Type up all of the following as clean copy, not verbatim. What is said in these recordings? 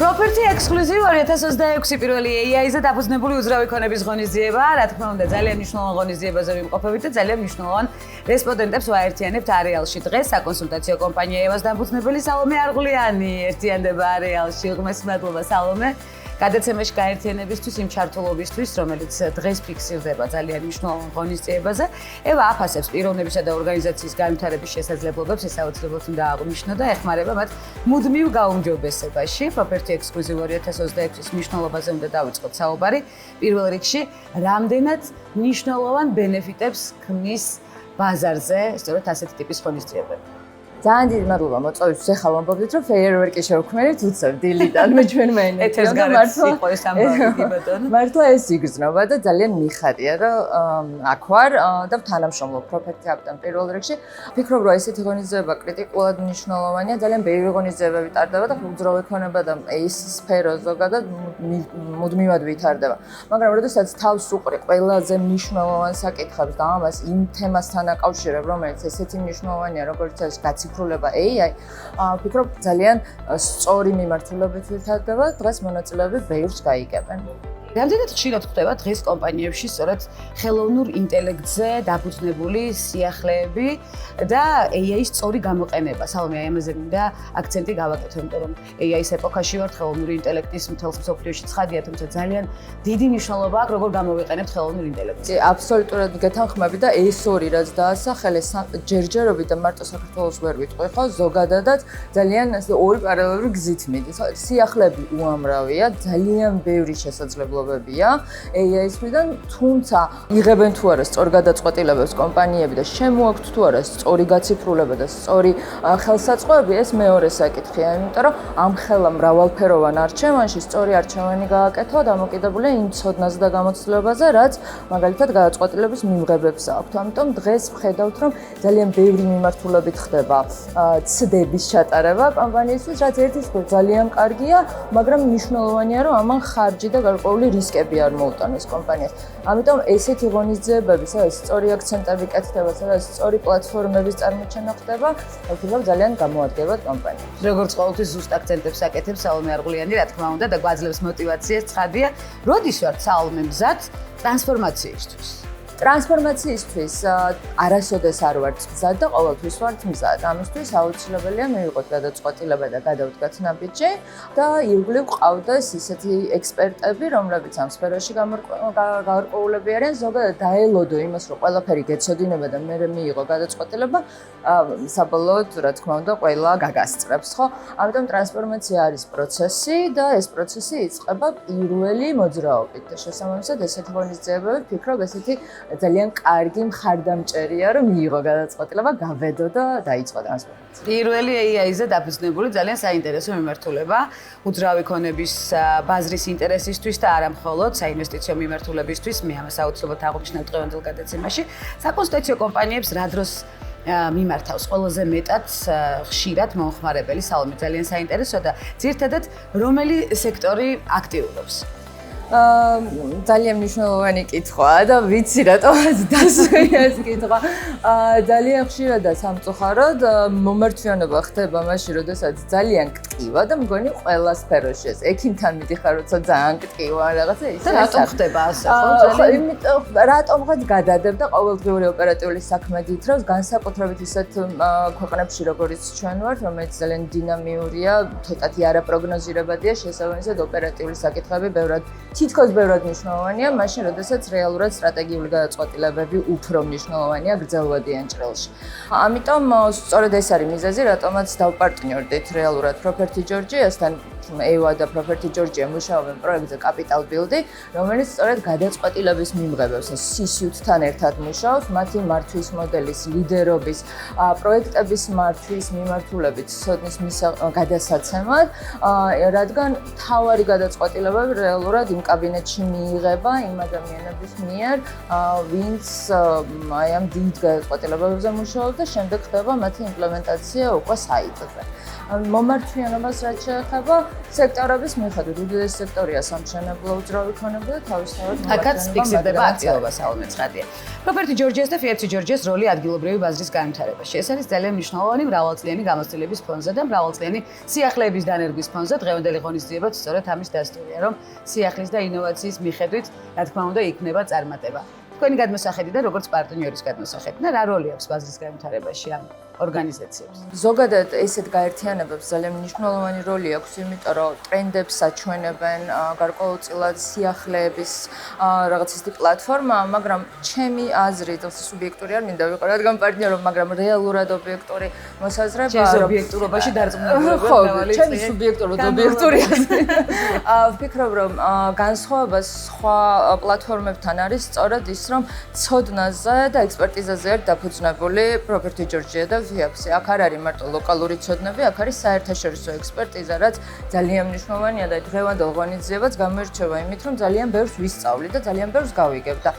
Property Exclusive 2026 პირველი AI-ზე დაფუძნებული უძრავი ქონების ღონისძიება, რა თქმა უნდა, ძალიან მნიშვნელოვან ღონისძიებაზე ვიმყოფებით და ძალიან მნიშვნელოვან რესპონდენტებს ვაერთიანებთ არეალში. დღეს საკონსულტაციო კომპანია EVA-ს დამფუძნებელი სალომე არღულიანი ერთიანდება არეალში. ღმერთს მადლობა სალომე. გადაცემაში გაერთიანებისთვის იმ ჩართულობისთვის, რომელიც დღეს ფიქსირდება ძალიან მნიშვნელოვან ღონისძიებაზე. EVA აფასებს პიროვნებისა და ორგანიზაციის განვითარების შესაძლებლობებს, ეს აუცილებლად უნდა აღვნიშნო და ეხმარება მათ მუდმივ გაუმჯობესებაში. Property Exclusive 2026-ის მნიშვნელობაზე უნდა დავიწყოთ საუბარი. პირველ რიგში, რამდენად მნიშვნელოვან ბენეფიტებს ქმნის ბაზარზე, სწორედ ასეთი ტიპის ღონისძიებები. ძალიან დიდი მადლობა მოწვევისთვის. ახლა ვამბობდით, რომ ფეიერვერკი შევქმნით უცებ დილიდან მე ჩვენ მეინტერესებს და მართლა ეს იგრძნობა და ძალიან მიხარია, რომ აქ ვარ და თანამშრომლობ Property Hub-თან პირველ რიგში. ვფიქრობ, რომ ესეთი ღონისძიება კრიტიკულად მნიშვნელოვანია, ძალიან ბევრი ღონისძიებები ტარდება და უძრავი ქონება და ეს სფერო ზოგადად მუდმივად ვითარდება. მაგრამ როდესაც თავს უყრი ყველაზე მნიშვნელოვან საკითხებს და ამას იმ თემასთან აკავშირებ, რომელიც ესეთი მნიშვნელოვანია, როგორც ეს ციფრულება AI, ვფიქრობ ძალიან სწორი მიმართულებით ვითარდება, დღეს მონაწილეები ბევრს გაიგებენ. რამდენად ხშირად ხდება დღეს კომპანიებში სწორედ ხელოვნურ ინტელექტზე დაფუძნებული სიახლეები და AI-ის სწორი გამოყენება. სალომე, ამაზე მინდა აქცენტი გავაკეთო, იმიტომ რომ AI-ის ეპოქაში ვართ, ხელოვნური ინტელექტის მთელს მსოფლიოში ცხადია, თუმცა ძალიან დიდი მნიშვნელობა აქვს, როგორ გამოვიყენებთ ხელოვნურ ინტელექტს. აბსოლუტურად გეთანხმები და ეს ორი რაც დაასახელეს ჯერჯერობით და მარტო საქართველოს ვერ ვიტყვი, ხო, ზოგადადაც ძალიან ორი პარალელური გზით მიდის. სიახლეები უამრავია, ძალიან ბევრი შესაძლებლობა AI-ის მხრიდან, თუმცა იღებენ თუ არა სწორ გადაწყვეტილებებს კომპანიები და შემოაქვთ თუ არა სწორი გაციფრულება და სწორი ხელსაწყოები, ეს მეორე საკითხია, იმიტომ რომ ამ ხელა მრავალფეროვან არჩევანში სწორი არჩევანი გააკეთო დამოკიდებულია იმ ცოდნაზე და გამოცდილებაზე, რაც მაგალითად გადაწყვეტილების მიმღებებს აქვთ. ამიტომ დღეს ვხედავთ, რომ ძალიან ბევრი მიმართულებით ხდება ცდების ჩატარება კომპანიისთვის, რაც ერთის მხრივ ძალიან კარგია, მაგრამ მნიშვნელოვანია, რომ ამან ხარჯი და გარკვეული რისკები არ მოუტანოს კომპანიას. ამიტომ ესეთი ღონისძიებები, სადაც სწორი აქცენტები კეთდება, სადაც სწორი პლატფორმების წარმოჩენა ხდება, ვფიქრობ ძალიან გამოადგებათ კომპანიას. როგორც ყოველთვის ზუსტ აქცენტებს აკეთებს სალომე არღულიანი, რა თქმა უნდა და გვაძლევს მოტივაციას, ცხადია. როდის ვართ სალომე მზად ტრანსფორმაციისთვის? ტრანსფორმაციისთვის არასოდეს არ ვართ მზად და ყოველთვის ვართ მზად. ამისთვის აუცილებელია მივიღოთ გადაწყვეტილება და გადავდგათ ნაბიჯი და ირგვლივ ყავდეს ისეთი ექსპერტები, რომლებიც ამ სფეროში გარკვეულები არიან, ზოგადად დაელოდო იმას, რომ ყველაფერი გეცოდინება და მე მიიღო გადაწყვეტილება, საბოლოოდ, რა თქმა უნდა, ყველა გაგასწრებს, ხო? ამიტომ ტრანსფორმაცია არის პროცესი და ეს პროცესი იწყება პირველი მოძრაობით და შესაბამისად ესეთი ღონისძიებები ვფიქრობ ესეთი ძალიან კარგი მხარდამჭერია, რომ მიიღო გადაწყვეტილება, გავედო და დაიწყო ტრანსფორმაცია. პირველი AI-ზე დაფუძნებული ძალიან საინტერესო მიმართულება, უძრავი ქონების ბაზრის ინტერესისთვის და არა მხოლოდ საინვესტიციო მიმართულებისთვის, მე ამას აუცილებლად აღვნიშნავ დღევანდელ გადაცემაში. საკონსულტაციო კომპანიებს რა დროს მიმართავს ყველაზე მეტად ხშირად მომხმარებელი სალომე, ძალიან საინტერესო და ძირითადად რომელი სექტორი აქტიურობს? ძალიან მნიშვნელოვანი კითხვაა და ვიცი რატომაც დასვია ეს კითხვა. ძალიან ხშირად და სამწუხაროდ მომართვიანობა ხდება მაშინ, როდესაც ძალიან გტკივა და მგონი ყველა სფეროში ეს. ექიმთან მიდიხარ, როცა ძალიან გტკივა რაღაცა ისე. რატომ ხდება ასე, ხო? იმიტომ რატომღაც გადადებ და ყოველდღიური ოპერატიული საქმე გითხრავს, განსაკუთრებით ისეთ ქვეყნებში, როგორიც ჩვენ ვართ, რომელიც ძალიან დინამიურია, ცოტათი არაპროგნოზირებადია, შესაბამისად ოპერატიული საკითხები ბევრად თითქოს ბევრად მნიშვნელოვანია, მაშინ როდესაც რეალურად სტრატეგიული გადაწყვეტილებები უფრო მნიშვნელოვანია გრძელვადიან ჭრილში. ამიტომ სწორედ ეს არის მიზეზი, რატომაც დავპარტნიორდით რეალურად Property Georgia-სთან. EVA და Property Georgia მუშაობენ პროექტზე Capital Build-ი, რომელიც სწორედ გადაწყვეტილების მიმღებებს, C-suite-თან ერთად მუშაობს, მათი მართვის მოდელის, ლიდერობის, პროექტების მართვის მიმართულებით, ცოდნის გადასაცემად, რადგან მთავარი გადაწყვეტილებები რეალურად იმ კაბინეტში მიიღება იმ ადამიანების მიერ, ვინც აი ამ დიდ გადაწყვეტილებებზე მუშაობს და შემდეგ ხდება მათი იმპლემენტაცია უკვე საიტზე. მომართვიანობას რაც შეეხება, სექტორების მიხედვით უდიდესი სექტორია სამშენებლო უძრავი ქონები და თავისთავად აქაც ფიქსირდება აწილობა საომე ცხადია. რობერტი ჯორჯიას და ფიატსი ჯორჯიას როლი ადგილობრივი ბაზრის განვითარებაში. ეს არის ძალიან მნიშვნელოვანი მრავალწლიანი გამოცდილების ფონზე და მრავალწლიანი სიახლეების დანერგვის ფონზე. დღევანდელი ღონისძიებაც სწორედ ამის დასტურია, რომ სიახლის და ინოვაციის მიხედვით, რა თქმა უნდა, იქნება წარმატება. თქვენი გადმოსახედიდან, როგორც პარტნიორის გადმოსახედიდან, რა როლი აქვს ბაზრის განვითარებაში ამ ორგანიზაციებს? ზოგადად ესეთ გაერთიანებებს ძალიან მნიშვნელოვანი როლი აქვს, იმიტომ რომ ტრენდებს აჩვენებენ, გარკვეულწილად სიახლეების რაღაც ისეთი პლატფორმაა, მაგრამ ჩემი აზრით, სუბიექტური არ მინდა ვიყო, რადგან პარტნიორო, მაგრამ რეალურად ობიექტური მოსაზრებაა, რომ ობიექტურობაში დარწმუნებულება მრავალი ჩემი სუბიექტური ობიექტური აზრი. ვფიქრობ, რომ განსხვავება სხვა პლატფორმებთან არის სწორედ ის, რომ ცოდნაზე და ექსპერტიზაზე არის დაფუძნებული რობერტი ჯორჯია და ფიაქსი. აქ არ არის მარტო ლოკალური ცოდნები, აქ არის საერთაშორისო ექსპერტიზა, რაც ძალიან მნიშვნელოვანია და დღევანდელ ღონისძიებაც გამოირჩევა იმით, რომ ძალიან ბევრს ვისწავლი და ძალიან ბევრს გავიგებ და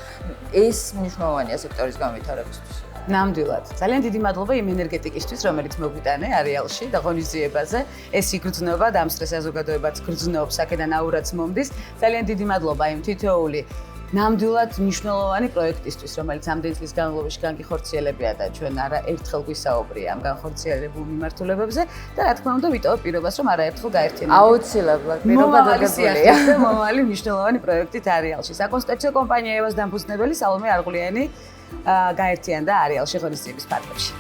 ეს მნიშვნელოვანია სექტორის განვითარებისთვის. ნამდვილად. ძალიან დიდი მადლობა იმ ენერგეტიკისთვის, რომელიც მოგვიტანე არეალში და ღონისძიებაზე. ეს იგრძნობა, დამსწრე საზოგადოებაც გრძნობს, აქედან აურაც მომდის. ძალიან დიდი მადლობა იმ თითოეული ნამდვილად მნიშვნელოვანი პროექტისთვის, რომელიც ამდენ წლის განმავლობაში განხორციელებია და ჩვენ არა ერთხელ გვისაუბრია ამ განხორციელებულ მიმართულებებზე და რა თქმა უნდა ვიტოვებ პირობას, რომ არაერთხელ გაერთიანებთ. აუცილებლად პირობა დაგებულია. მომავალი მნიშვნელოვანი პროექტით არეალში. საკონსტრუქციო კომპანია ევას დამფუძნებელი სალომე არღულიანი გაერთიანდა არეალში ღონისძიების ფარგლებში.